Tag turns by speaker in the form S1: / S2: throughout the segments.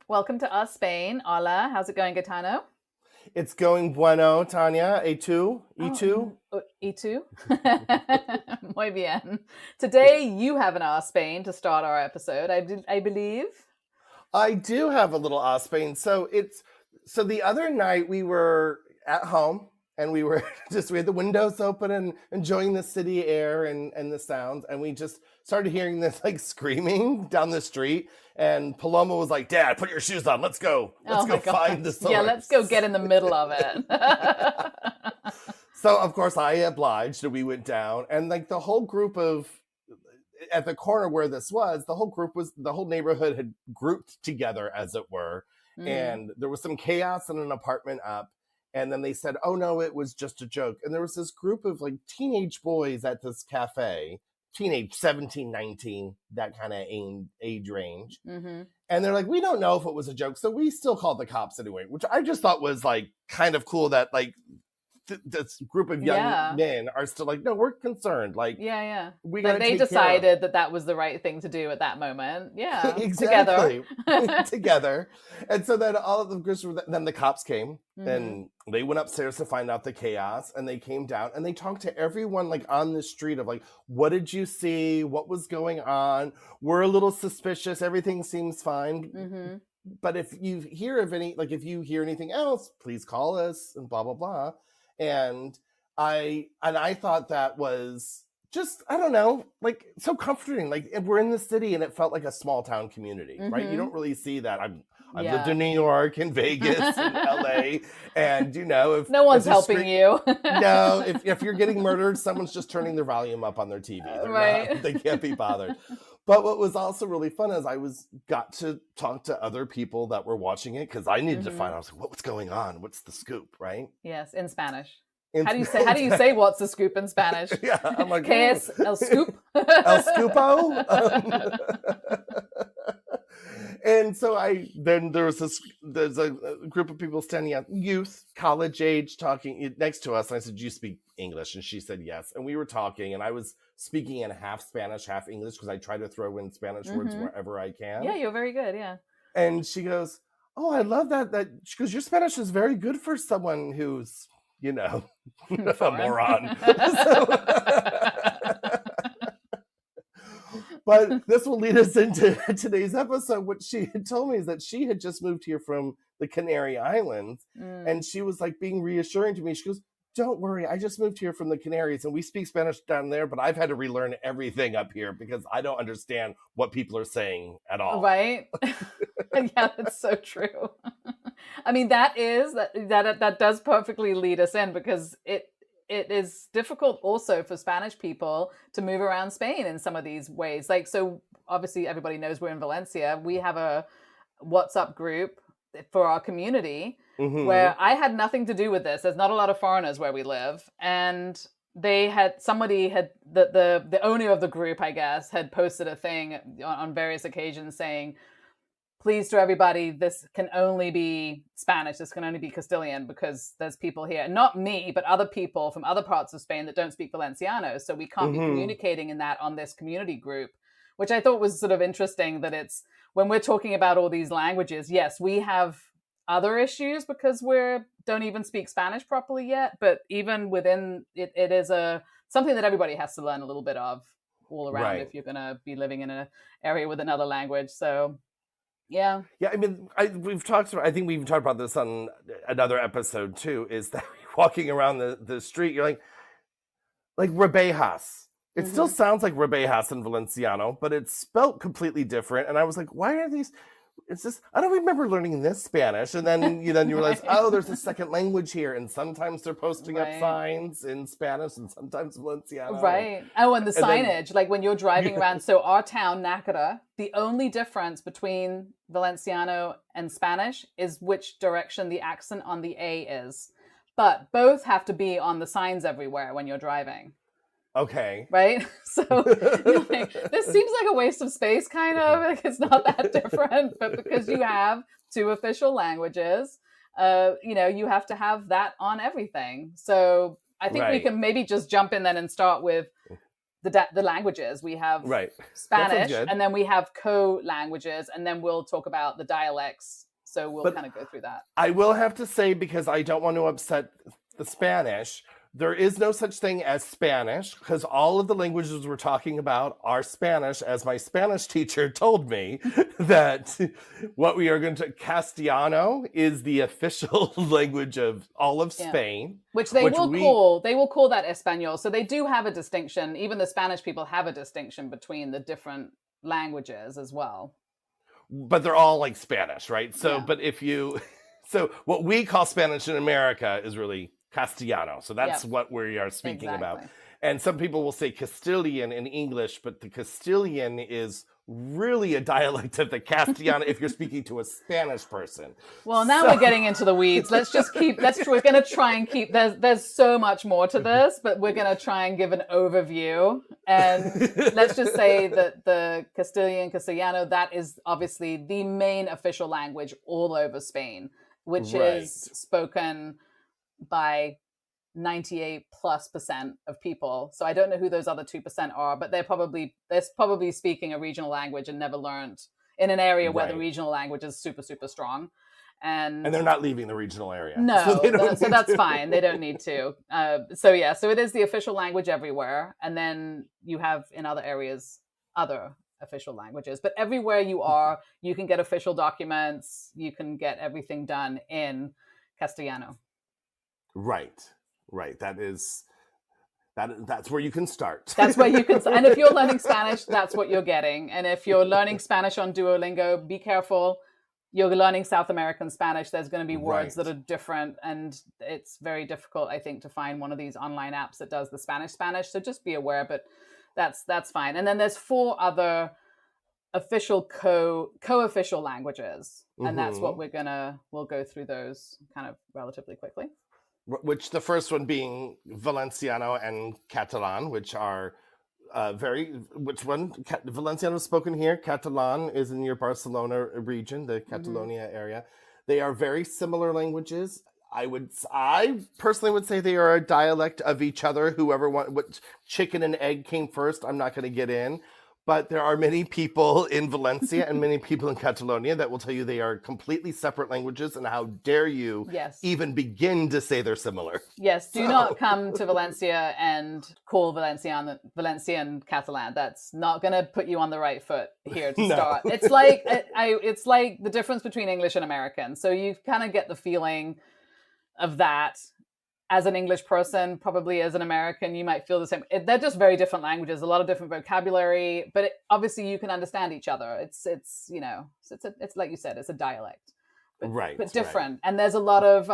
S1: Welcome to us, Spain. Hola, how's it going, Gaetano?
S2: It's going bueno, Tanya. A2,
S1: Oh,
S2: E2.
S1: y tú? Muy bien. Today you have an Ask Spain to start our episode, I believe.
S2: I do have a little Spain. So the other night we were at home and we were we had the windows open and enjoying the city air and the sounds, and we just started hearing this like screaming down the street. And Paloma was like, "Dad, put your shoes on. Let's go. Let's
S1: Oh
S2: go
S1: my
S2: find
S1: God.
S2: the
S1: Yeah, let's go
S2: source."
S1: get in the middle of it.
S2: So of course I obliged, and we went down, and like the whole group of at the corner where this was, the whole neighborhood had grouped together, as it were,
S1: Mm.
S2: and there was some chaos in an apartment up. And then they said, "Oh no, it was just a joke." And there was this group of like teenage boys at this cafe, teenage 17, 19, that kind of age range.
S1: Mm-hmm.
S2: And they're like, "We don't know if it was a joke, so we still called the cops anyway," which I just thought was like kind of cool that like this group of young
S1: Yeah.
S2: men are still like, "No, we're concerned. Like,
S1: Yeah, yeah.
S2: we got
S1: Like
S2: to
S1: they
S2: take care of."
S1: decided that that was the right thing to do at that moment. Yeah, together.
S2: Exactly. Together. And so then all of the groups were, then the cops came
S1: Mm-hmm.
S2: and they went upstairs to find out the chaos, and they came down and they talked to everyone like on the street of like, "What did you see? What was going on? We're a little suspicious. Everything seems fine.
S1: Mm-hmm.
S2: But if you hear anything else, please call us," and blah blah blah. And I thought that was just, I don't know, like so comforting. Like, and we're in the city and it felt like a small town community, right? You
S1: Mm-hmm.
S2: don't really see that. I've lived
S1: Yeah.
S2: in New York and Vegas and LA, and
S1: No
S2: if
S1: one's
S2: the
S1: helping
S2: street,
S1: you.
S2: no, if you're getting murdered, someone's just turning their volume up on their TV.
S1: Right.
S2: They can't be bothered. But what was also really fun is got to talk to other people that were watching it, because I needed to
S1: Mm-hmm.
S2: find out, I was like, what's going on? What's the scoop, right?
S1: Yes, in Spanish.
S2: In,
S1: How do you say what's the scoop in Spanish?
S2: yeah, I'm like,
S1: ¿Qué es el scoop?
S2: El Scupo. And so then there's a group of people standing out, youth, college age, talking next to us. And I said, "Do you speak English?" And she said yes. And we were talking, and I was speaking in half Spanish, half English, because I try to throw in Spanish words
S1: Mm-hmm.
S2: wherever I
S1: Yeah,
S2: can.
S1: you're very good. Yeah.
S2: And she goes, "Oh, I love that." She goes, "Your Spanish is very good for someone who's, a
S1: Foreign.
S2: moron." So, but this will lead us into today's episode. What she had told me is that she had just moved here from the Canary Islands,
S1: Mm.
S2: and she was like being reassuring to me. She goes, "Don't worry, I just moved here from the Canaries, and we speak Spanish down there, but I've had to relearn everything up here because I don't understand what people are saying at all."
S1: Right? Yeah, that's so true. I mean, that does perfectly lead us in, because it is difficult also for Spanish people to move around Spain in some of these ways. Like, so obviously everybody knows we're in Valencia. We have a WhatsApp group for our community
S2: Mm-hmm.
S1: where I had nothing to do with this. There's not a lot of foreigners where we live, and the owner of the group, I guess, had posted a thing on various occasions saying, "Please, to everybody, this can only be Spanish. This can only be Castilian, because there's people here, not me, but other people from other parts of Spain that don't speak Valenciano. So we can't be
S2: Mm-hmm.
S1: communicating in that on this community group," which I thought was sort of interesting, that it's, when we're talking about all these languages, yes, we have other issues because we don't even speak Spanish properly yet. But even within it, it is something that everybody has to learn a little bit of all around
S2: Right.
S1: if you're going to be living in an area with another language. So yeah.
S2: Yeah, I mean, I think we've talked about this on another episode too, is that walking around the street, you're like Rebejas. It still
S1: Mm-hmm.
S2: sounds like Rebejas in Valenciano, but it's spelt completely different. And I was like, why are these? It's just, I don't remember learning this Spanish. And then you realize,
S1: Right.
S2: oh, there's a second language here, and sometimes they're posting up
S1: Right.
S2: signs in Spanish and sometimes Valenciano,
S1: Right. Oh, and the
S2: and then
S1: signage, like when you're driving around. So our town, Nácara, the only difference between Valenciano and Spanish is which direction the accent on the A is. But both have to be on the signs everywhere when you're driving.
S2: okay.
S1: Right? So you're like, this seems like a waste of space, kind of. Like, it's not that different, but because you have two official languages, you have to have that on everything. So I think we
S2: Right.
S1: can maybe just jump in then and start with the languages. We have
S2: Right.
S1: Spanish,
S2: good.
S1: and then we have co-languages, and then we'll talk about the dialects. So we'll kind of go through that.
S2: I will have to say, because I don't want to upset the Spanish, there is no such thing as Spanish, because all of the languages we're talking about are Spanish, as my Spanish teacher told me, that what we are going to, Castellano is the official language of all of Spain.
S1: Which they will call that Espanol. So they do have a distinction. Even the Spanish people have a distinction between the different languages as well.
S2: But they're all like Spanish, right? So, but so what we call Spanish in America is really Castellano. So that's what we are speaking about. And some people will say Castilian in English, but the Castilian is really a dialect of the Castellano if you're speaking to a Spanish person.
S1: Well, now we're getting into the weeds. Let's just keep, we're going to try and keep, there's so much more to this, but we're going to try and give an overview. And let's just say that the Castellano, that is obviously the main official language all over Spain, which is spoken by 98+% of people. So I don't know who those other 2% are, but they're probably speaking a regional language and never learned in an area where the regional language is super, super strong. And
S2: they're not leaving the regional area.
S1: No, so that's fine. They don't need to. So it is the official language everywhere. And then you have in other areas, other official languages. But everywhere you are, you can get official documents. You can get everything done in Castellano.
S2: Right. That's where you can start.
S1: That's where you can start. And if you're learning Spanish, that's what you're getting. And if you're learning Spanish on Duolingo, be careful. You're learning South American Spanish. There's going to be words that are different. And it's very difficult, I think, to find one of these online apps that does the Spanish. So just be aware, but that's fine. And then there's 4 other official co-official languages. And that's what we'll go through those kind of relatively quickly.
S2: Which the first one being Valenciano and Catalan, which are Valenciano is spoken here. Catalan is in your Barcelona region, the Catalonia area. They are very similar languages. I personally would say they are a dialect of each other. Whoever what chicken and egg came first, I'm not going to get in. But there are many people in Valencia and many people in Catalonia that will tell you they are completely separate languages, and how dare you even begin to say they're similar.
S1: Yes, do not come to Valencia and call Valencian Catalan. That's not going to put you on the right foot here to start. It's like it's like the difference between English and American. So you kind of get the feeling of that. As an English person, probably as an American, you might feel the same. They're just very different languages, a lot of different vocabulary, but obviously you can understand each other. It's like you said, it's a dialect, but different. And there's a lot of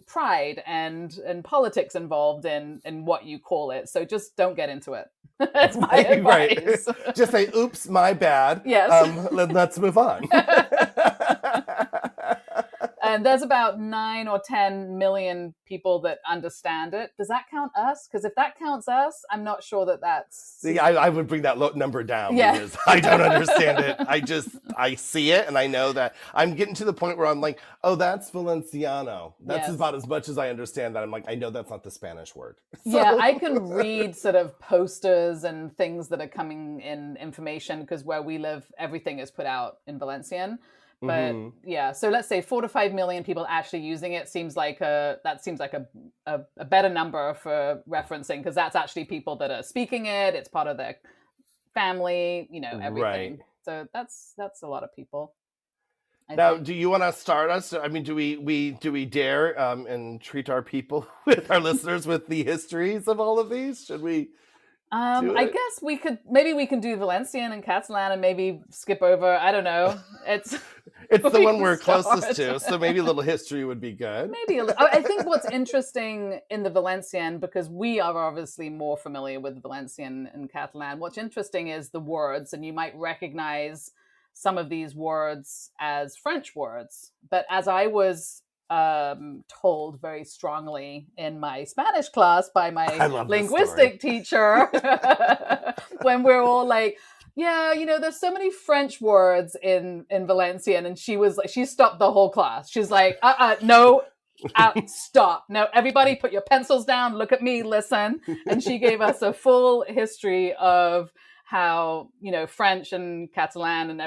S1: pride and politics involved in what you call it. So just don't get into it. That's my advice.
S2: Just say, "Oops, my bad."
S1: Yes.
S2: Let's move on.
S1: And there's about 9 or 10 million people that understand it. Does that count us? Because if that counts us, I'm not sure that's...
S2: See, I would bring that number down because I don't understand it. I see it and I know that I'm getting to the point where I'm like, oh, that's Valenciano. That's about as much as I understand that. I'm like, I know that's not the Spanish word. So...
S1: Yeah, I can read sort of posters and things that are coming in information because where we live, everything is put out in Valencian. But so let's say 4 to 5 million people actually using it seems like a better number for referencing, because that's actually people that are speaking it. It's part of their family, everything. Right. So that's a lot of people.
S2: Now, do you want to start us? I mean, do we dare and treat our people with our listeners with the histories of all of these? Should we?
S1: I guess we can do Valencian and Catalan and maybe skip over. I don't know. It's
S2: the one we're closest to, so maybe a little history would be good.
S1: Maybe I think what's interesting in the Valencian, because we are obviously more familiar with Valencian and Catalan, what's interesting is the words, and you might recognize some of these words as French words. But as I was told very strongly in my Spanish class by my linguistic teacher when we're all like, there's so many French words in Valencian, and she stopped the whole class. She's like, no, Stop. No, everybody put your pencils down, look at me, listen. And she gave us a full history of how, French and Catalan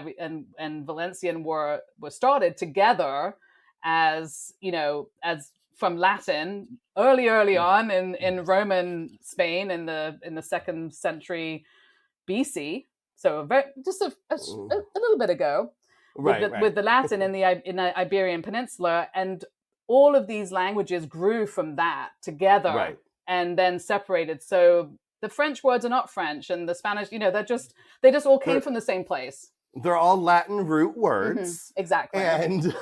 S1: and Valencian were started together as, as from Latin early on in Roman Spain in the 2nd century BC. So just a little bit ago, with the Latin in the Iberian Peninsula, and all of these languages grew from that together and then separated. So the French words are not French, and the Spanish, they just all came from the same place.
S2: They're all Latin root words.
S1: Exactly.
S2: And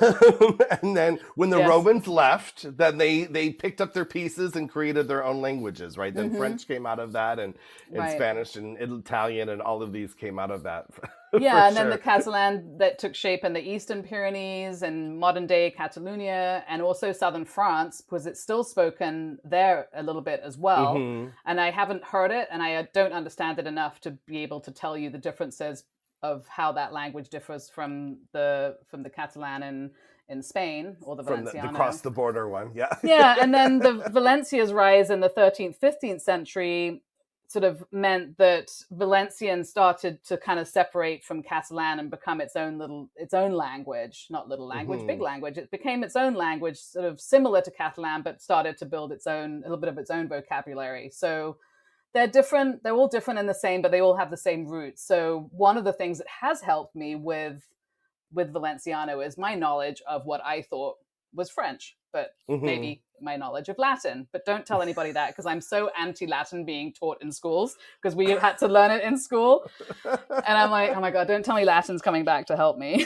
S2: and then when the Romans left, then they picked up their pieces and created their own languages, right? Then French came out of that, and Spanish and Italian and all of these came out of that.
S1: And then the Catalan that took shape in the Eastern Pyrenees and modern day Catalonia, and also southern France, because it's still spoken there a little bit as well. And I haven't heard it, and I don't understand it enough to be able to tell you the differences of how that language differs from the Catalan in Spain, or the Valenciano.
S2: From the cross the border one,
S1: and then the Valencia's rise in the 13th, 15th century sort of meant that Valencian started to kind of separate from Catalan and become its own language, not little language, big language. It became its own language, sort of similar to Catalan, but started to build a little bit of its own vocabulary. So they're different. They're all different in the same, but they all have the same roots. So one of the things that has helped me with Valenciano is my knowledge of what I thought was French, but maybe my knowledge of Latin. But don't tell anybody that, because I'm so anti-Latin being taught in schools, because we had to learn it in school. And I'm like, oh my God, don't tell me Latin's coming back to help me.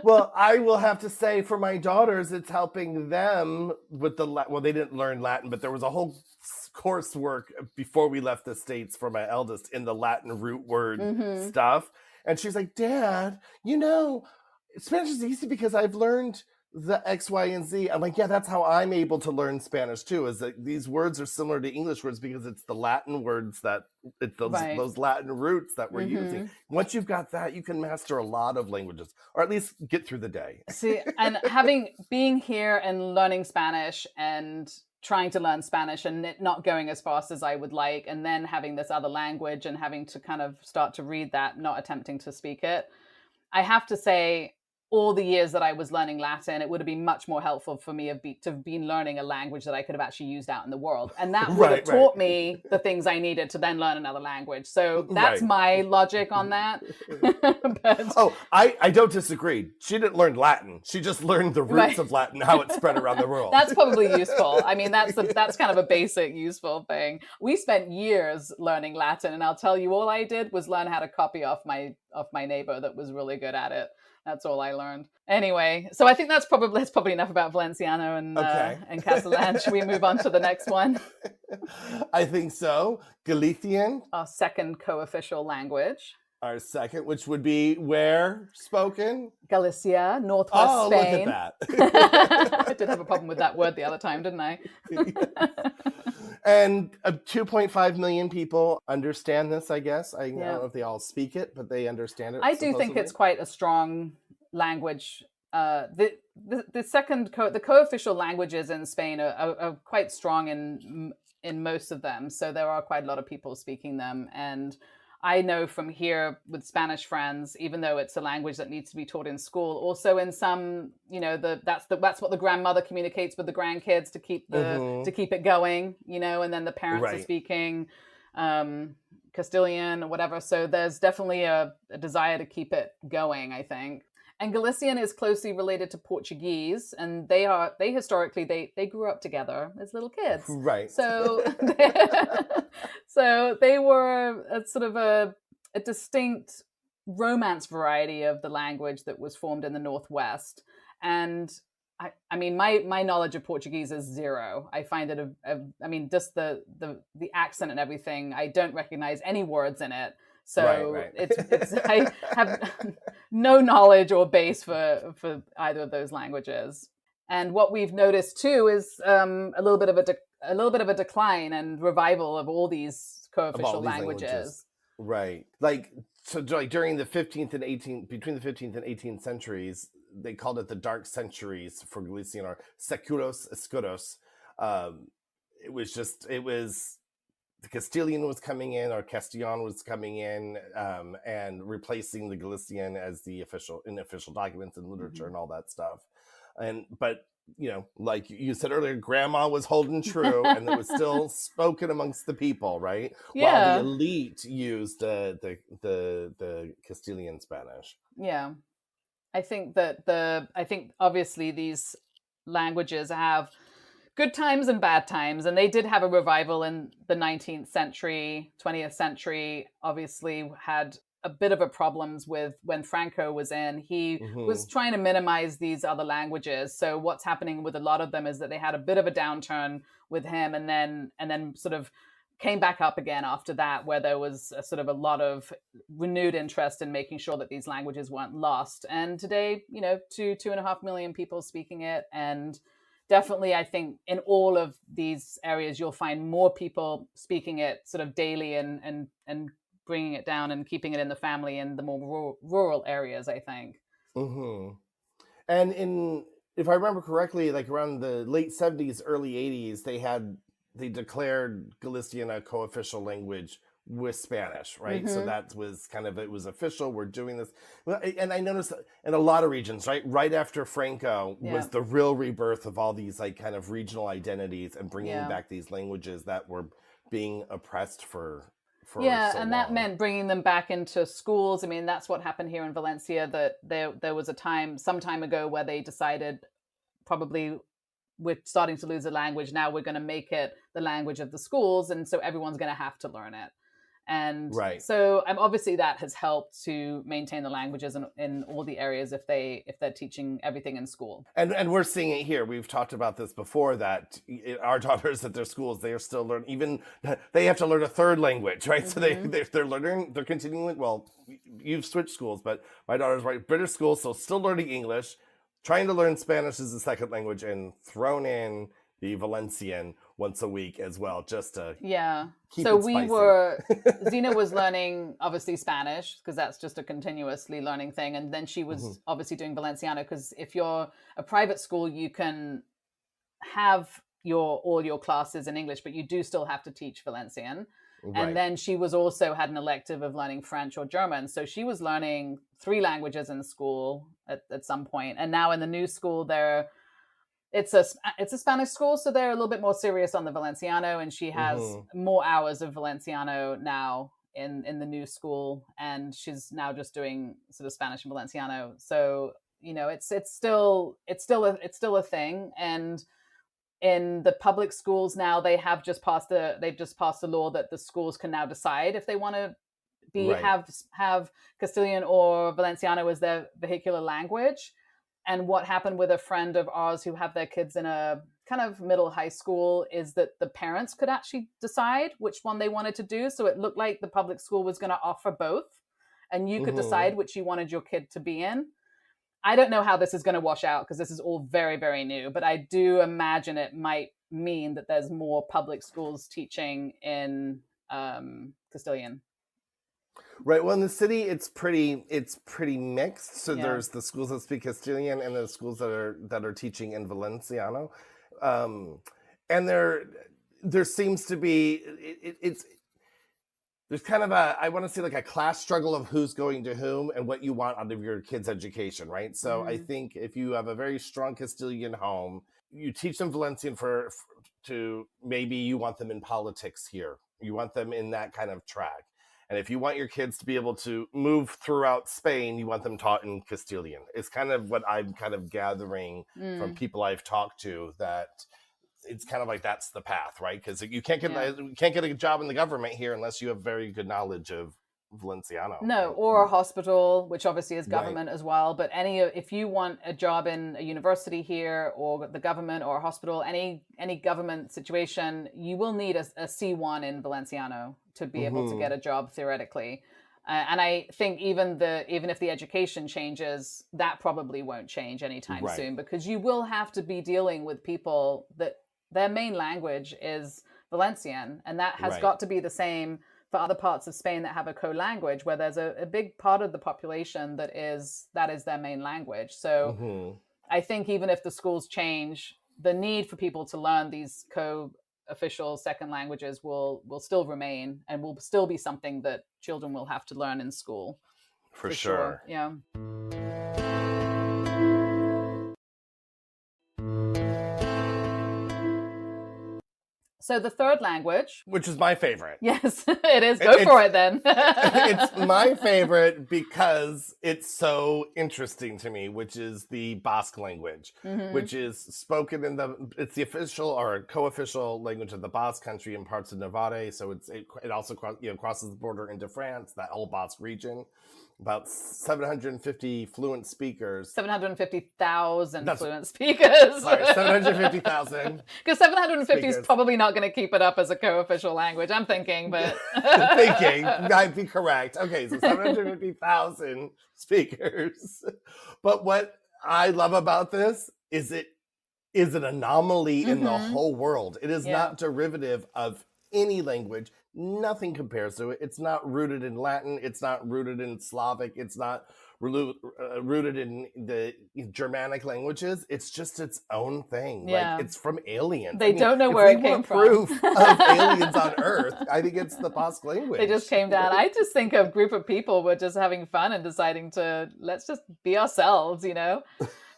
S2: Well, I will have to say for my daughters, it's helping them with they didn't learn Latin, but there was a whole coursework before we left the States for my eldest in the Latin root word stuff. And she's like, Dad, Spanish is easy because I've learned the X, Y, and Z. I'm like, yeah, that's how I'm able to learn Spanish too, is that these words are similar to English words because it's the Latin words it's those Latin roots that we're using. Once you've got that, you can master a lot of languages, or at least get through the day.
S1: See, and being here and learning Spanish and trying to learn Spanish and it not going as fast as I would like, and then having this other language and having to kind of start to read that, not attempting to speak it. I have to say, all the years that I was learning Latin, it would have been much more helpful for me to have been learning a language that I could have actually used out in the world. And that would have taught me the things I needed to then learn another language. So that's my logic on that.
S2: But... I don't disagree. She didn't learn Latin. She just learned the roots of Latin, how it spread around the world.
S1: That's probably useful. I mean, that's kind of a basic useful thing. We spent years learning Latin, and I'll tell you, all I did was learn how to copy off my neighbor that was really good at it. That's all I learned. Anyway, so I think that's probably enough about Valenciano and Catalan. Should we move on to the next one?
S2: I think so. Galician.
S1: Our second co-official language.
S2: Our second, which would be where spoken?
S1: Galicia, northwest Spain.
S2: Look at that.
S1: I did have a problem with that word the other time, didn't I?
S2: And 2.5 million people understand this, I guess. I don't know if they all speak it, but they understand it.
S1: I do think it's quite a strong language. The co-official languages in Spain are quite strong in most of them. So there are quite a lot of people speaking them. And I know from here with Spanish friends, even though it's a language that needs to be taught in school, also in some, that's what the grandmother communicates with the grandkids to keep it going, and then the parents are speaking Castilian or whatever. So there's definitely a desire to keep it going, I think. And Galician is closely related to Portuguese, and they historically they grew up together as little kids.
S2: Right.
S1: So they were a distinct Romance variety of the language that was formed in the Northwest. And I mean, my knowledge of Portuguese is zero. I find it just the accent and everything. I don't recognize any words in it. So it's I have no knowledge or base for either of those languages. And what we've noticed too is a little bit of a decline and revival of all these co-official languages.
S2: Right. Like during the 15th and 18th, between the 15th and 18th centuries, they called it the dark centuries for Galician, or securos escuros. It was the Castilian was coming in, or Castellano was coming in, and replacing the Galician as the official documents and literature and all that stuff. But like you said earlier, grandma was holding true, and it was still spoken amongst the people, right?
S1: Yeah.
S2: While the elite used the Castilian Spanish.
S1: Yeah. I think obviously these languages have good times and bad times, and they did have a revival in the 19th century. 20th century obviously had a bit of a problems with when Franco was in. He was trying to minimize these other languages. So what's happening with a lot of them is that they had a bit of a downturn with him, and then sort of came back up again after that, where there was a sort of a lot of renewed interest in making sure that these languages weren't lost. And today, 2.5 million people speaking it. And definitely, I think in all of these areas, you'll find more people speaking it sort of daily and bringing it down and keeping it in the family in the more rural areas, I think.
S2: And if I remember correctly, like around the late 70s, early 80s, they declared Galician a co-official language with Spanish, right? So that was it was official. We're doing this. And I noticed in a lot of regions, right after Franco was the real rebirth of all these like kind of regional identities and bringing back these languages that were being oppressed for
S1: and that meant bringing them back into schools. I mean, that's what happened here in Valencia, that there was some time ago where they decided, probably we're starting to lose a language, now we're going to make it the language of the schools, and so everyone's going to have to learn it. And so obviously that has helped to maintain the languages in all the areas if they're teaching everything in school.
S2: And we're seeing it here. We've talked about this before, that our daughters at their schools, they are still learning, even they have to learn a third language, right? So they're learning, they're continuing. Well, you've switched schools, but my daughter's British school, so still learning English, trying to learn Spanish as a second language, and thrown in the Valencian once a week as well, just to keep
S1: so
S2: it spicy.
S1: Zena was learning obviously Spanish, because that's just a continuously learning thing, and then she was obviously doing Valenciano, because if you're a private school, you can have all your classes in English, but you do still have to teach Valencian. And then she was also had an elective of learning French or German, so she was learning 3 languages in school at some point. And now in the new school, it's a Spanish school, so they're a little bit more serious on the Valenciano, and she has more hours of Valenciano now in the new school, and she's now just doing sort of Spanish and Valenciano. So it's still a thing. And in the public schools now, they've just passed a law that the schools can now decide if they want to have Castilian or Valenciano as their vehicular language. And what happened with a friend of ours who have their kids in a kind of middle high school is that the parents could actually decide which one they wanted to do. So it looked like the public school was going to offer both, and you could decide which you wanted your kid to be in. I don't know how this is going to wash out, because this is all very, very new, but I do imagine it might mean that there's more public schools teaching in Castilian.
S2: Right. Well, in the city, it's pretty mixed. So there's the schools that speak Castilian and the schools that are teaching in Valenciano, and there seems to be there's kind of I want to say like a class struggle of who's going to whom and what you want out of your kid's education, right? So I think if you have a very strong Castilian home, you teach them Valencian to maybe you want them in politics here, you want them in that kind of track. And if you want your kids to be able to move throughout Spain, you want them taught in Castilian. It's kind of what I'm kind of gathering from people I've talked to, that it's kind of like that's the path, right? Because you can't get a job in the government here unless you have very good knowledge of Valenciano.
S1: No, or a hospital, which obviously is government as well. But if you want a job in a university here, or the government, or a hospital, any government situation, you will need a C1 in Valenciano to be able to get a job theoretically. And I think even if the education changes, that probably won't change anytime soon, because you will have to be dealing with people that their main language is Valencian, and that has got to be the same for other parts of Spain that have a co-language, where there's a big part of the population that is their main language. So I think even if the schools change, the need for people to learn these co-official second languages will still remain, and will still be something that children will have to learn in school.
S2: For sure.
S1: Yeah. So the third language,
S2: which is my favorite.
S1: Yes, it is. Go for it then.
S2: It's my favorite because it's so interesting to me, which is the Basque language, which is spoken it's the official or co-official language of the Basque country in parts of Navarre. So it also crosses the border into France, that whole Basque region. About 750 fluent speakers.
S1: 750,000 fluent speakers.
S2: Sorry, 750,000.
S1: Because 750 is probably not going to keep it up as a co-official language, I'm thinking, but...
S2: I'd be correct. Okay, so 750,000 speakers. But what I love about this is it is an anomaly in the whole world. It is not derivative of any language. Nothing compares to it. It's not rooted in Latin. It's not rooted in Slavic. It's not rooted in the Germanic languages. It's just its own thing.
S1: Yeah.
S2: Like, it's from aliens.
S1: They don't know where it came from.
S2: Proof of aliens on Earth, I think it's the Basque language.
S1: They just came down. I just think a group of people were just having fun and deciding to, let's just be ourselves,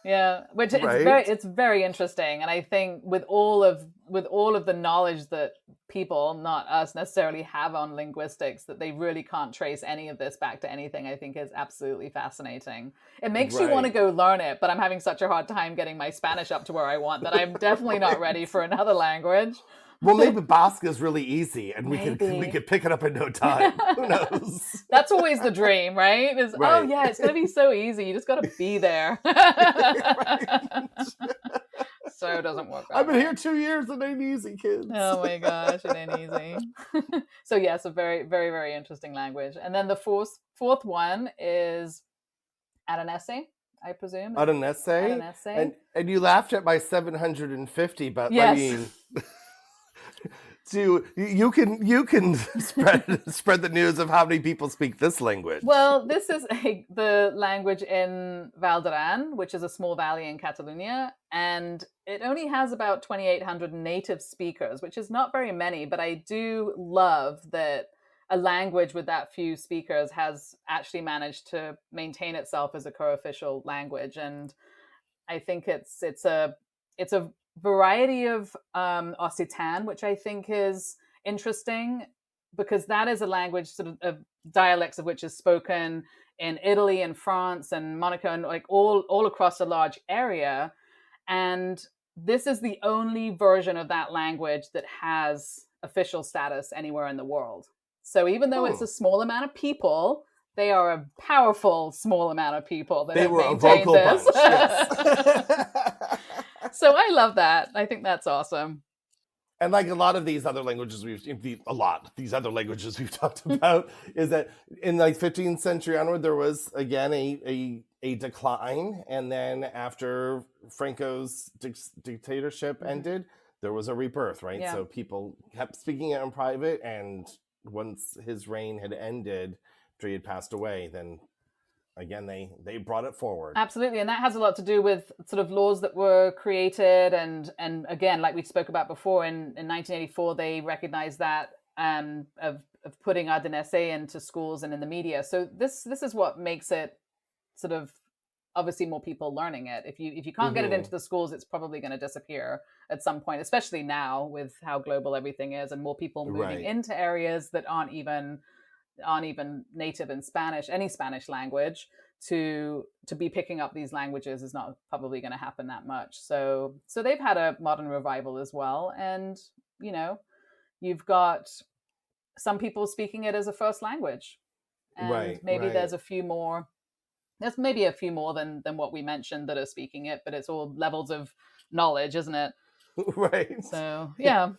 S1: Yeah, which it's very interesting, and I think with all of the knowledge that people, not us necessarily, have on linguistics, that they really can't trace any of this back to anything, I think is absolutely fascinating. It makes you want to go learn it, but I'm having such a hard time getting my Spanish up to where I want that I'm definitely not ready for another language.
S2: Well, maybe Basque is really easy, and we could pick it up in no time. Who knows?
S1: That's always the dream, right? Oh yeah, it's going to be so easy. You just got to be there. So it doesn't work.
S2: I've been here 2 years. It ain't easy, kids.
S1: Oh my gosh, it ain't easy. So yes, a very, very, very interesting language. And then the fourth one is Aranese, I presume.
S2: Aranese. And you laughed at my 750, but
S1: yes.
S2: I mean. You can spread the news of how many people speak this language.
S1: Well, this is the language in Val d'Aran, which is a small valley in Catalonia, and it only has about 2,800 native speakers, which is not very many, but I do love that a language with that few speakers has actually managed to maintain itself as a co-official language, and I think it's a variety of Occitan, which I think is interesting because that is a language sort of dialects of which is spoken in Italy and France and Monaco and like all across a large area. And this is the only version of that language that has official status anywhere in the world. So even though it's a small amount of people, they are a powerful small amount of people that have maintained this.
S2: Bunch, yes.
S1: So I love that. I think that's awesome.
S2: And like a lot of these other languages we've talked about is that in like 15th century onward, there was again a decline. And then after Franco's dictatorship ended, there was a rebirth, right?
S1: Yeah.
S2: So people kept speaking it in private. And once his reign had ended, after he had passed away, then again, they brought it forward. Absolutely.
S1: And that has a lot to do with sort of laws that were created. And again, like we spoke about before, in 1984, they recognized that of putting Aranese into schools and in the media. So this is what makes it sort of obviously more people learning it. If you can't get it into the schools, it's probably going to disappear at some point, especially now with how global everything is and more people moving into areas that aren't even native in Spanish, any Spanish language, to be picking up these languages is not probably going to happen that much. So they've had a modern revival as well. And, you've got some people speaking it as a first language. And maybe there's a few more. There's maybe a few more than what we mentioned that are speaking it, but it's all levels of knowledge, isn't it?
S2: Right.
S1: So, yeah.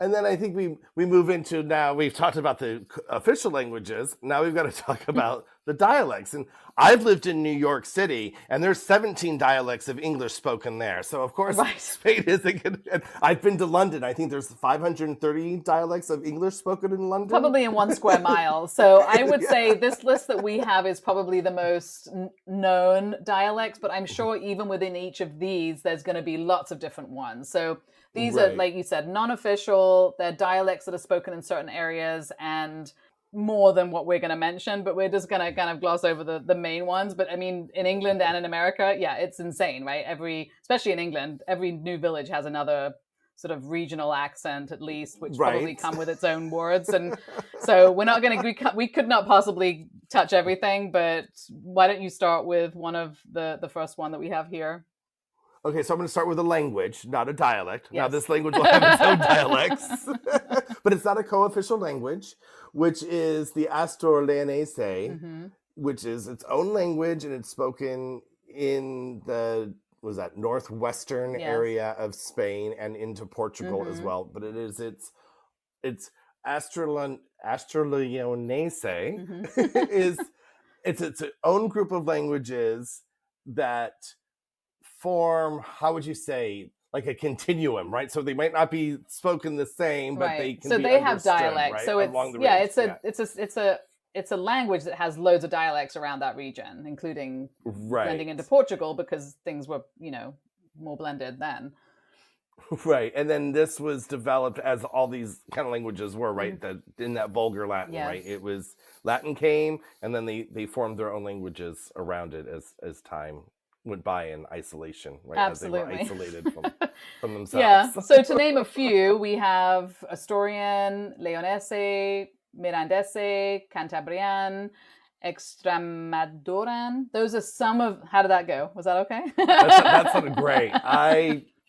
S2: And then I think we move into now, we've talked about the official languages. Now we've got to talk about the dialects. And I've lived in New York City, and there's 17 dialects of English spoken there. So of course,
S1: Right.
S2: Spain isn't good. I've been to London. I think there's 530 dialects of English spoken in London.
S1: Probably in 1 square mile. So I would
S2: Yeah.
S1: say this list that we have is probably the most known dialects, but I'm sure even within each of these, there's going to be lots of different ones. So these are,
S2: Right.
S1: like you said, non-official. They're dialects that are spoken in certain areas and more than what we're going to mention, but we're just going to kind of gloss over the main ones. But I mean, in England and in America, yeah, it's insane, right? Especially in England, every new village has another sort of regional accent, at least, which probably
S2: Right.
S1: come with its own words. And so we're not going to, we could not possibly touch everything, but why don't you start with one of the first one that we have here?
S2: Okay, so I'm going to start with a language, not a dialect. Now,
S1: Yes.
S2: this language will have its own dialects, but it's not a co-official language, which is the Aranese,
S1: Mm-hmm.
S2: which is its own language, and it's spoken in the northwestern
S1: Yes.
S2: area of Spain and into Portugal as
S1: Mhm.
S2: well. But it's Astraleonese
S1: Mhm.
S2: is it's its own group of languages that form, how would you say, like a continuum, right? So they might not be spoken the same, but they
S1: Right.
S2: can
S1: So
S2: be
S1: they have
S2: understood,
S1: dialects.
S2: right?
S1: So
S2: Along the
S1: yeah,
S2: range.
S1: it's a language that has loads of dialects around that region, including
S2: Right.
S1: blending into Portugal because things were, more blended then.
S2: Right. And then this was developed as all these kind of languages were, right?
S1: Mhm.
S2: That in that vulgar Latin,
S1: Yes.
S2: right? It was Latin came, and then they formed their own languages around it as time went by in isolation, right?
S1: Absolutely.
S2: As they were isolated from themselves.
S1: Yeah. So to name a few, we have Asturian, Leonese, Mirandese, Cantabrian, Extremaduran. Those are some of. How did that go? Was that okay?
S2: That sounded great.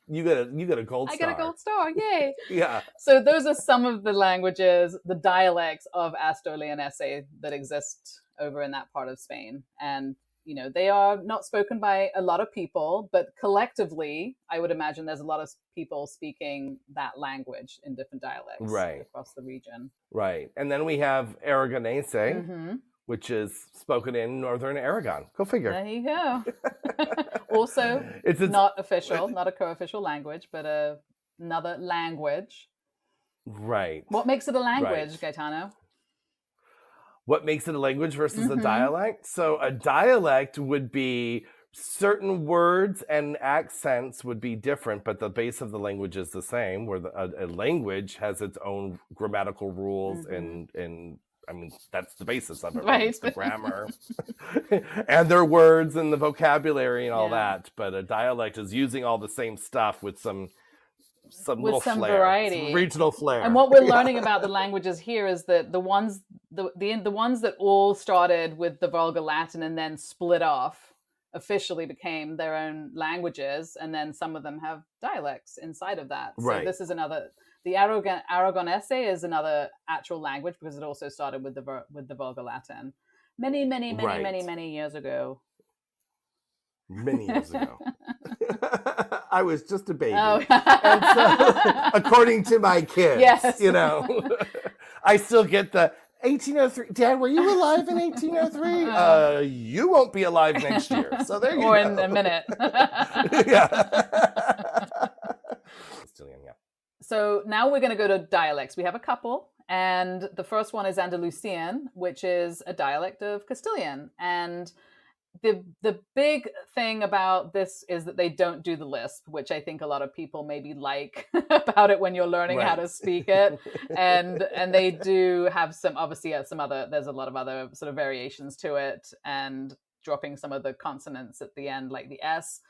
S2: You got a gold
S1: I
S2: star.
S1: got a gold star. Yay.
S2: Yeah.
S1: So those are some of the languages, the dialects of Astur-Leonese that exist over in that part of Spain. And, they are not spoken by a lot of people, but collectively, I would imagine there's a lot of people speaking that language in different dialects
S2: Right.
S1: across the region.
S2: Right. And then we have Aragonese,
S1: Mm-hmm.
S2: which is spoken in northern Aragon. Go figure.
S1: There you go. Also,
S2: It's
S1: not official, not a co-official language, but another language.
S2: right.
S1: What makes it a language,
S2: Right.
S1: Gaetano?
S2: What makes it a language versus a
S1: Mhm.
S2: dialect? So a dialect would be certain words and accents would be different, but the base of the language is the same, where a language has its own grammatical rules
S1: Mhm.
S2: and I mean, that's the basis of it,
S1: Right.
S2: It's the grammar and their words and the vocabulary and all
S1: Yeah.
S2: that. But a dialect is using all the same stuff with some little
S1: some
S2: flair,
S1: variety.
S2: some regional flair.
S1: And what we're learning about the languages here is that the ones that all started with the Vulgar Latin and then split off officially became their own languages, and then some of them have dialects inside of that. So
S2: Right.
S1: this is another. The Aragonese is another actual language because it also started with the Vulgar Latin many
S2: Right.
S1: years ago.
S2: Many years ago. I was just a baby.
S1: Oh.
S2: And so, according to my kids,
S1: Yes.
S2: I still get the 1803. Dad, were you alive in 1803? You won't be alive next year. So there you go.
S1: Or in a minute.
S2: Yeah.
S1: So now we're going to go to dialects. We have a couple. And the first one is Andalusian, which is a dialect of Castilian. And the big thing about this is that they don't do the lisp, which I think a lot of people maybe like about it when you're learning how to speak it. And they do have some other, there's a lot of other sort of variations to it, and dropping some of the consonants at the end, like the S.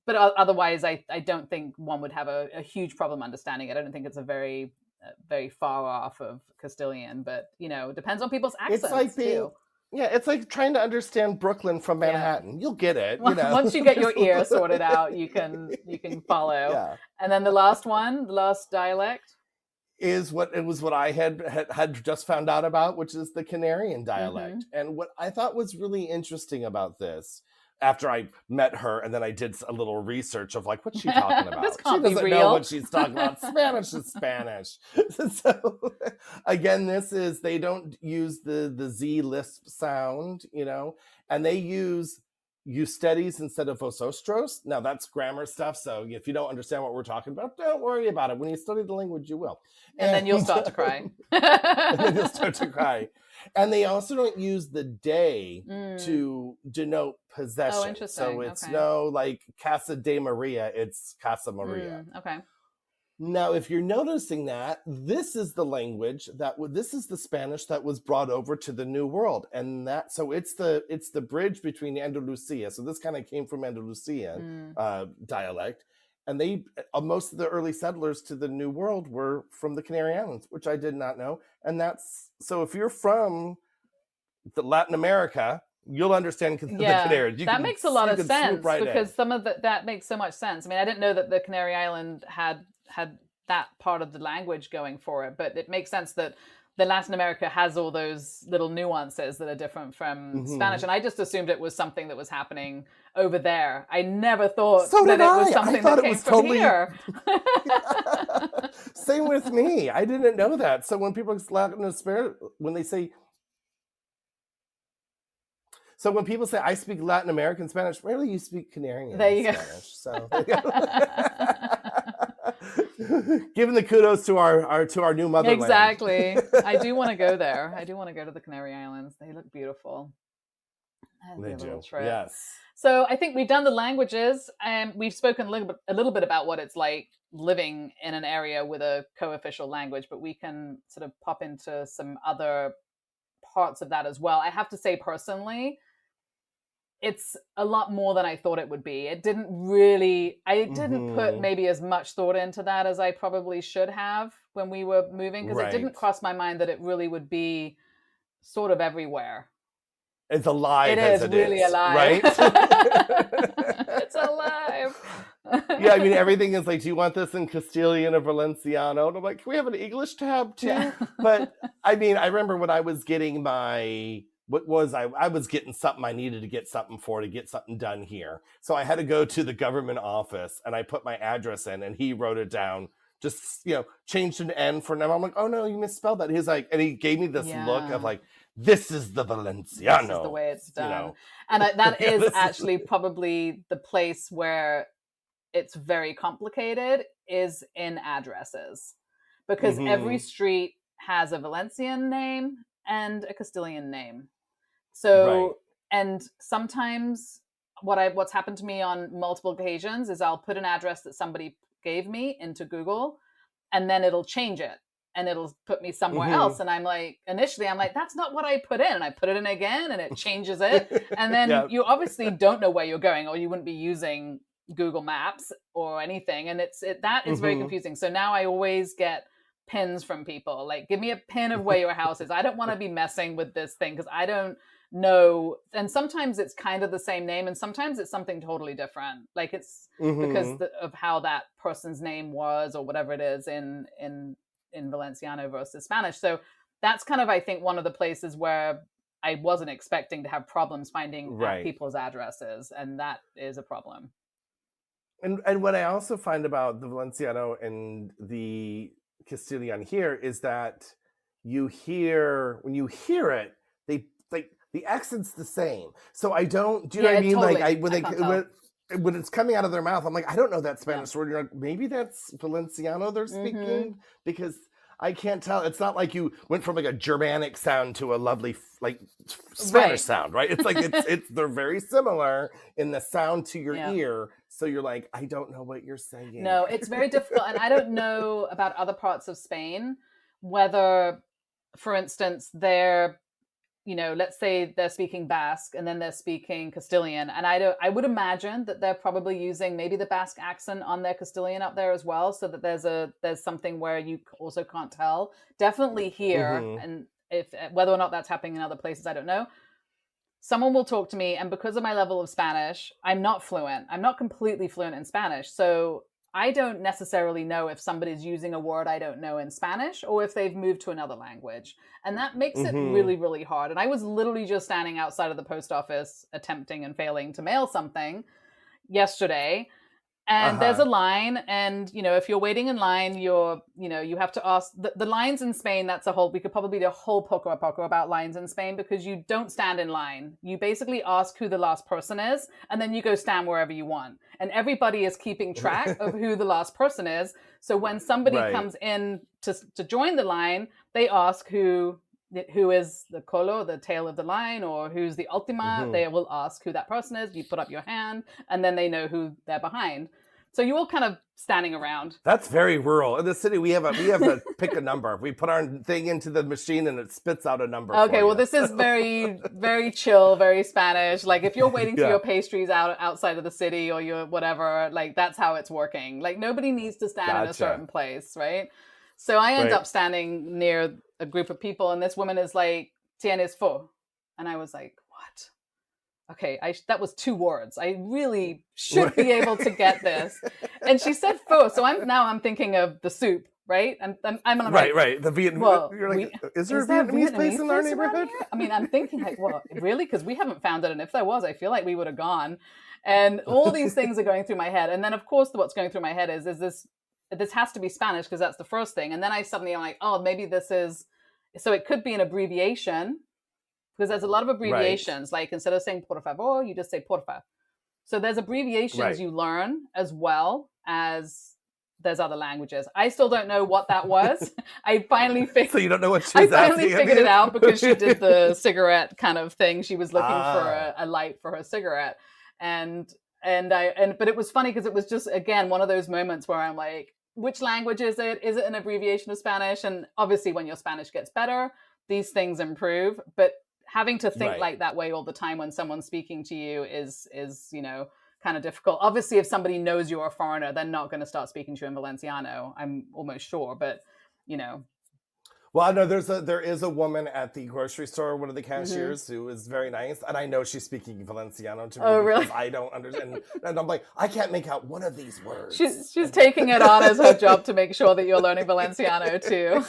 S1: But otherwise, I don't think one would have a huge problem understanding it. I don't think it's a very far off of Castilian, but it depends on people's accents.
S2: It's like
S1: too.
S2: Yeah, it's like trying to understand Brooklyn from Manhattan. Yeah. You'll get it.
S1: Once you get your ear sorted out, you can follow.
S2: Yeah.
S1: And then the last dialect
S2: is what I had just found out about, which is the Canarian dialect. Mm-hmm. And what I thought was really interesting about this after I met her, and then I did a little research of like, what's she talking about?
S1: This
S2: She
S1: can't be
S2: doesn't know
S1: real.
S2: what she's talking about. Spanish is Spanish. So again, they don't use the Z lisp sound, and they use ustedes instead of vosotros. Now that's grammar stuff. So if you don't understand what we're talking about, don't worry about it. When you study the language, you will.
S1: And then you'll start to cry.
S2: And then you'll start to cry. And they also don't use the day to denote possession.
S1: Oh, interesting.
S2: So it's no like Casa de Maria, it's Casa Maria.
S1: Okay.
S2: Now, if you're noticing that, this is the language this is the Spanish that was brought over to the New World, and so it's the bridge between Andalusia. So this kind of came from Andalusian dialect, and most of the early settlers to the New World were from the Canary Islands, which I did not know. And so if you're from Latin America, you'll understand the Canaries.
S1: That makes a lot of sense because
S2: in.
S1: some of that makes so much sense. I mean, I didn't know that the Canary Island had that part of the language going for it, but it makes sense that the Latin America has all those little nuances that are different from Spanish. And I just assumed it was something that was happening over there. I never thought that it was something that came from here.
S2: Same with me. I didn't know that. So when people when people say I speak Latin American Spanish, really you speak Canarian Spanish. So giving the kudos to our new motherland.
S1: Exactly. I do want to go there. I do want to go to the Canary Islands. They look beautiful.
S2: They do. Yes.
S1: So I think we've done the languages, and we've spoken a little bit about what it's like living in an area with a co-official language, but we can sort of pop into some other parts of that as well. I have to say personally, it's a lot more than I thought it would be. I didn't put maybe as much thought into that as I probably should have when we were moving, because it didn't cross my mind that it really would be sort of everywhere.
S2: It's alive.
S1: It is really alive.
S2: Right?
S1: It's alive.
S2: Yeah, I mean, everything is like, do you want this in Castilian or Valenciano? And I'm like, can we have an English tab too? Yeah. But I mean, I remember when I was getting I was getting something I needed to get something to get something done here. So I had to go to the government office and I put my address in and he wrote it down, just, changed an N for an M. I'm like, oh no, you misspelled that. He's like, and he gave me this look of like, this is the Valenciano.
S1: This is the way it's done. And that is actually probably the place where it's very complicated is in addresses, because every street has a Valencian name and a Castilian name. So, and sometimes what's happened to me on multiple occasions is I'll put an address that somebody gave me into Google, and then it'll change it and it'll put me somewhere else. And initially I'm like, that's not what I put in. And I put it in again and it changes it. And then you obviously don't know where you're going, or you wouldn't be using Google Maps or anything. And that is very confusing. So now I always get pins from people, like, give me a pin of where your house is. I don't want to be messing with this thing because I don't know. And sometimes it's kind of the same name and sometimes it's something totally different, like it's because of how that person's name was or whatever it is in Valenciano versus Spanish. So that's kind of, I think, one of the places where I wasn't expecting to have problems finding people's addresses, and that is a problem.
S2: And what I also find about the Valenciano and the Castilian here is that when you hear it, the accent's the same. So I don't, do you know what I mean? Totally. When it's coming out of their mouth, I'm like, I don't know that Spanish word. You're like, maybe that's Valenciano they're speaking, because I can't tell. It's not like you went from like a Germanic sound to a lovely like Spanish sound, right? It's like they're very similar in the sound to your ear. So you're like, I don't know what you're saying.
S1: No, it's very difficult. And I don't know about other parts of Spain, whether, for instance, they're, let's say they're speaking Basque and then they're speaking Castilian. And I would imagine that they're probably using maybe the Basque accent on their Castilian up there as well, so that there's something where you also can't tell. Definitely here. And whether or not that's happening in other places, I don't know. Someone will talk to me, and because of my level of Spanish, I'm not fluent. I'm not completely fluent in Spanish. So I don't necessarily know if somebody's using a word I don't know in Spanish or if they've moved to another language. And that makes it really, really hard. And I was literally just standing outside of the post office attempting and failing to mail something yesterday. And there's a line, and if you're waiting in line, you have to ask the lines in Spain. We could probably do a whole poco about lines in Spain, because you don't stand in line. You basically ask who the last person is, and then you go stand wherever you want. And everybody is keeping track of who the last person is. So when somebody comes in to join the line, they ask who is the colo, the tail of the line, or who's the ultima. They will ask who that person is. You put up your hand, and then they know who they're behind. So you're all kind of standing around.
S2: That's very rural. In the city, we have a pick a number. We put our thing into the machine, and it spits out a number.
S1: Okay, well, this is very, very chill, very Spanish. Like, if you're waiting for your pastries outside of the city, or your whatever, like, that's how it's working. Like, nobody needs to stand in a certain place, right? So I end up standing near a group of people, and this woman is like, "Tienes fo?" And I was like, "What?" Okay, that was 2 words. I really should be able to get this. And she said "fo," so I'm thinking of the soup, right? And I'm like,
S2: right. The Vietnamese. Well, you're like, is there a Vietnamese place in our neighborhood?
S1: I mean, I'm thinking like, well, really? Because we haven't found it, and if there was, I feel like we would have gone. And all these things are going through my head, and then of course, what's going through my head is this has to be Spanish, because that's the first thing. And then I'm like, oh, maybe this is, so it could be an abbreviation, because there's a lot of abbreviations. Like, instead of saying por favor, you just say porfa. So there's abbreviations you learn, as well as there's other languages. I still don't know what that was. I finally figured.
S2: So you don't know what she was asking?
S1: I finally figured it out, because she did the cigarette kind of thing. She was looking for a light for her cigarette, but it was funny, because it was just, again, one of those moments where I'm like, which language is it? Is it an abbreviation of Spanish? And obviously, when your Spanish gets better, these things improve. But having to think like that way all the time when someone's speaking to you is kind of difficult. Obviously, if somebody knows you're a foreigner, they're not going to start speaking to you in Valenciano, I'm almost sure. But
S2: Well, I know there is a woman at the grocery store, one of the cashiers, who is very nice, and I know she's speaking Valenciano to me.
S1: Oh, really?
S2: Because I don't understand, and I'm like, I can't make out one of these words.
S1: She's taking it on as her job to make sure that you're learning Valenciano too.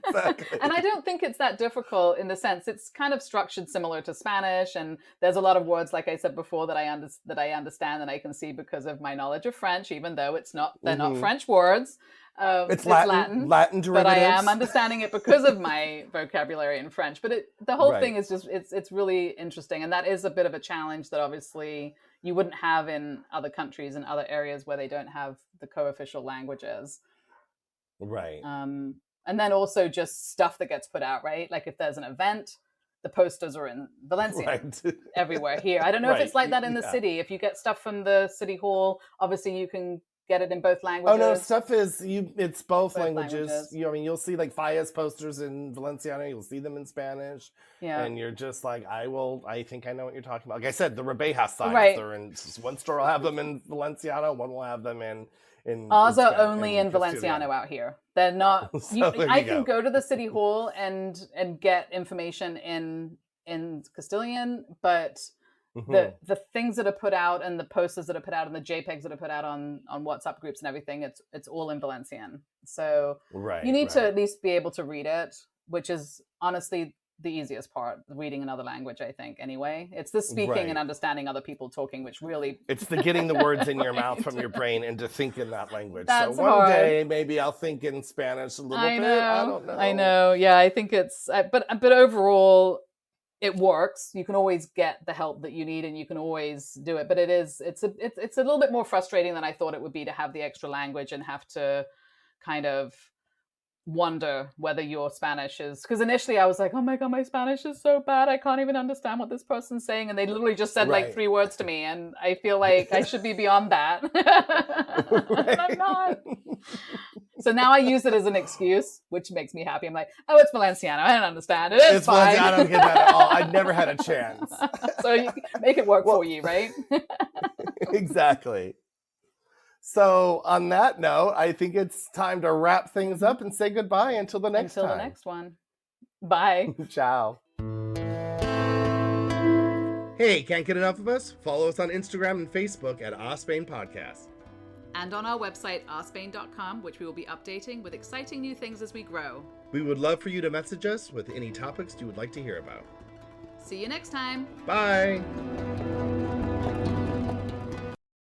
S2: Exactly.
S1: And I don't think it's that difficult, in the sense it's kind of structured similar to Spanish, and there's a lot of words, like I said before, that I understand and I can see because of my knowledge of French, even though they're not French words.
S2: It's Latin derivatives.
S1: But I am understanding it because of my vocabulary in French. But the whole thing is just, it's really interesting. And that is a bit of a challenge that obviously you wouldn't have in other countries and other areas where they don't have the co-official languages.
S2: Right.
S1: And then also just stuff that gets put out, right? Like, if there's an event, the posters are in Valencian everywhere here. I don't know if it's like that in the city. If you get stuff from the city hall, obviously you can get it in both languages.
S2: Oh no, stuff it's both languages. You'll see like Faya's posters in Valenciano, you'll see them in Spanish. Yeah. And you're just like, I think I know what you're talking about. Like I said, the Rebejas signs, they're in one store will have them in Valenciano, one will have them in
S1: ours are only in Valenciano out here. They're not I can go to the city hall and get information in Castilian, but the things that are put out, and the posters that are put out, and the JPEGs that are put out on WhatsApp groups and everything, it's all in Valencian. So you need to at least be able to read it, which is honestly the easiest part, reading another language, I think, anyway. It's the speaking and understanding other people talking, which really...
S2: It's the getting the words in your mouth from your brain and to think in that language.
S1: That's
S2: so one
S1: hard.
S2: day, maybe I'll think in Spanish a little bit. I don't know.
S1: I know. Yeah, I think it's... But overall, it works. You can always get the help that you need, and you can always do it. But it's a little bit more frustrating than I thought it would be, to have the extra language and have to kind of wonder whether your Spanish is, because initially I was like, oh my god, my Spanish is so bad, I can't even understand what this person's saying, and they literally just said like 3 words to me, and I feel like I should be beyond that. And I'm not. So now I use it as an excuse, which makes me happy. I'm like, oh, it's Valenciano, I don't understand it, it's fine.
S2: I don't get that at all. I've never had a chance.
S1: So you make it work for you, right?
S2: Exactly. So on that note, I think it's time to wrap things up and say goodbye until the next time.
S1: Until the next one. Bye.
S2: Ciao. Hey, can't get enough of us? Follow us on Instagram and Facebook at Ospain Podcast.
S1: and on our website, ourspain.com, which we will be updating with exciting new things as we grow.
S2: We would love for you to message us with any topics you would like to hear about.
S1: See you next time.
S2: Bye!